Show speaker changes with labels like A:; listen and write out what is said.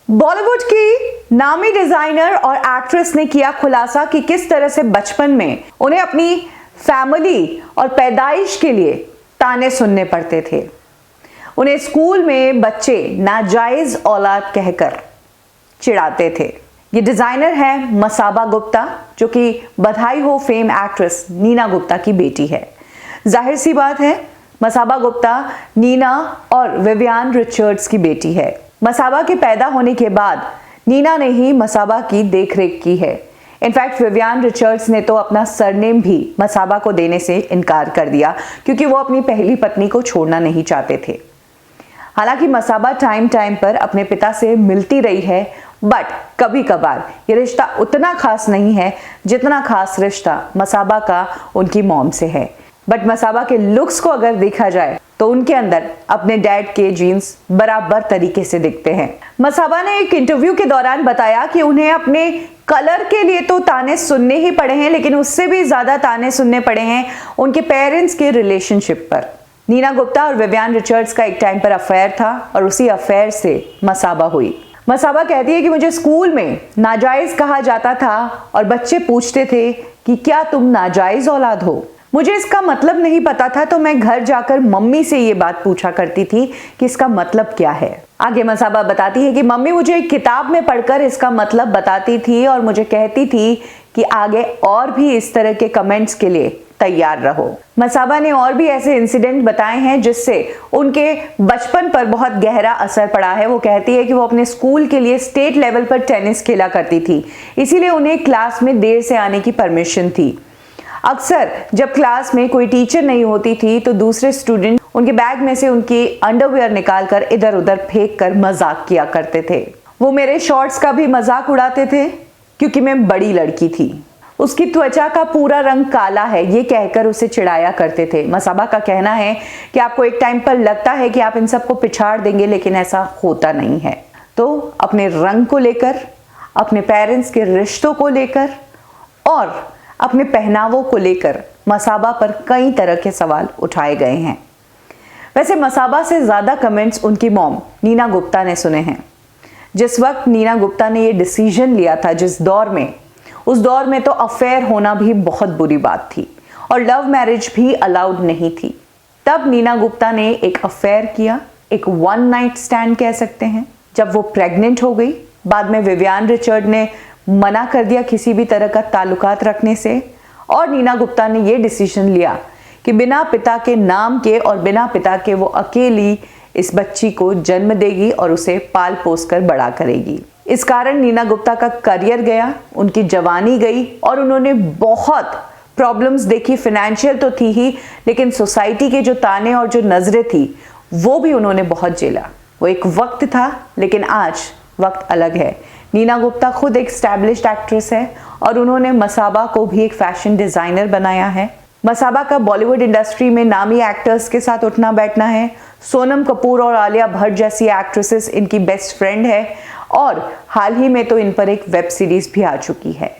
A: बॉलीवुड की नामी डिजाइनर और एक्ट्रेस ने किया खुलासा कि किस तरह से बचपन में उन्हें अपनी फैमिली और पैदाइश के लिए ताने सुनने पड़ते थे। उन्हें स्कूल में बच्चे नाजायज औलाद कहकर चिढ़ाते थे। ये डिजाइनर है मसाबा गुप्ता, जो कि बधाई हो फेम एक्ट्रेस नीना गुप्ता की बेटी है। जाहिर सी बात है, मसाबा गुप्ता नीना और विवियन रिचर्ड्स की बेटी है। मसाबा के पैदा होने के बाद नीना ने ही मसाबा की देखरेख की है। इनफैक्ट विवियन रिचर्ड्स ने तो अपना सरनेम भी मसाबा को देने से इनकार कर दिया, क्योंकि वो अपनी पहली पत्नी को छोड़ना नहीं चाहते थे। हालांकि मसाबा टाइम टाइम पर अपने पिता से मिलती रही है, बट कभी कभार ये रिश्ता उतना खास नहीं है जितना खास रिश्ता मसाबा का उनकी मॉम से है। बट मसाबा के लुक्स को अगर देखा जाए तो उनके अंदर अपने डैड के जीन्स बराबर तरीके से दिखते हैं। मसाबा ने एक इंटरव्यू के दौरान बताया कि उन्हें अपने कलर के लिए तो ताने सुनने ही पड़े हैं, लेकिन उससे भी ज्यादा ताने सुनने पड़े हैं उनके पेरेंट्स के रिलेशनशिप पर। नीना गुप्ता और विवियन रिचर्ड्स का एक टाइम पर अफेयर था और उसी अफेयर से मसाबा हुई। मसाबा कहती है कि मुझे स्कूल में नाजायज कहा जाता था और बच्चे पूछते थे कि क्या तुम नाजायज औलाद हो। मुझे इसका मतलब नहीं पता था, तो मैं घर जाकर मम्मी से ये बात पूछा करती थी कि इसका मतलब क्या है। आगे मसाबा बताती है कि मम्मी मुझे एक किताब में पढ़कर इसका मतलब बताती थी और मुझे कहती थी कि आगे और भी इस तरह के कमेंट्स के लिए तैयार रहो। मसाबा ने और भी ऐसे इंसिडेंट बताए हैं जिससे उनके बचपन पर बहुत गहरा असर पड़ा है। वो कहती है कि वो अपने स्कूल के लिए स्टेट लेवल पर टेनिस खेला करती थी, इसीलिए उन्हें क्लास में देर से आने की परमिशन थी। अक्सर जब क्लास में कोई टीचर नहीं होती थी तो दूसरे स्टूडेंट उनके बैग में से उनकी अंडरवियर निकालकर इधर उधर फेंक कर मजाक किया करते थे। वो मेरे शॉर्ट्स का भी मजाक उड़ाते थे क्योंकि मैं बड़ी लड़की थी। उसकी त्वचा का पूरा रंग काला है, ये कहकर उसे चिढ़ाया करते थे। मसाबा का कहना है कि आपको एक टाइम पर लगता है कि आप इन सबको पिछाड़ देंगे, लेकिन ऐसा होता नहीं है। तो अपने रंग को लेकर, अपने पेरेंट्स के रिश्तों को लेकर और अपने पहनावों को लेकर मसाबा पर कई तरह के सवाल उठाए गए हैं। वैसे मसाबा से ज्यादा कमेंट्स उनकी मॉम नीना गुप्ता ने सुने हैं। जिस वक्त नीना गुप्ता ने ये डिसीजन लिया था, जिस दौर में, उस दौर में तो अफेयर होना भी बहुत बुरी बात थी और लव मैरिज भी अलाउड नहीं थी। तब नीना गुप्ता ने एक अफेयर किया, एक वन नाइट स्टैंड कह सकते हैं। जब वो प्रेग्नेंट हो गई, बाद में विवियन रिचर्ड ने मना कर दिया किसी भी तरह का ताल्लुकात रखने से, और नीना गुप्ता ने यह डिसीजन लिया कि बिना पिता के नाम के और बिना पिता के वो अकेली इस बच्ची को जन्म देगी और उसे पाल पोस कर बड़ा करेगी। इस कारण नीना गुप्ता का करियर गया, उनकी जवानी गई और उन्होंने बहुत प्रॉब्लम्स देखी। फाइनेंशियल तो थी ही, लेकिन सोसाइटी के जो ताने और जो नजरें थी वो भी उन्होंने बहुत झेला। वो एक वक्त था, लेकिन आज वक्त अलग है। नीना गुप्ता खुद एक एस्टैब्लिश्ड एक्ट्रेस है और उन्होंने मसाबा को भी एक फैशन डिजाइनर बनाया है। मसाबा का बॉलीवुड इंडस्ट्री में नामी एक्टर्स के साथ उठना बैठना है। सोनम कपूर और आलिया भट्ट जैसी एक्ट्रेसेस इनकी बेस्ट फ्रेंड है और हाल ही में तो इन पर एक वेब सीरीज भी आ चुकी है।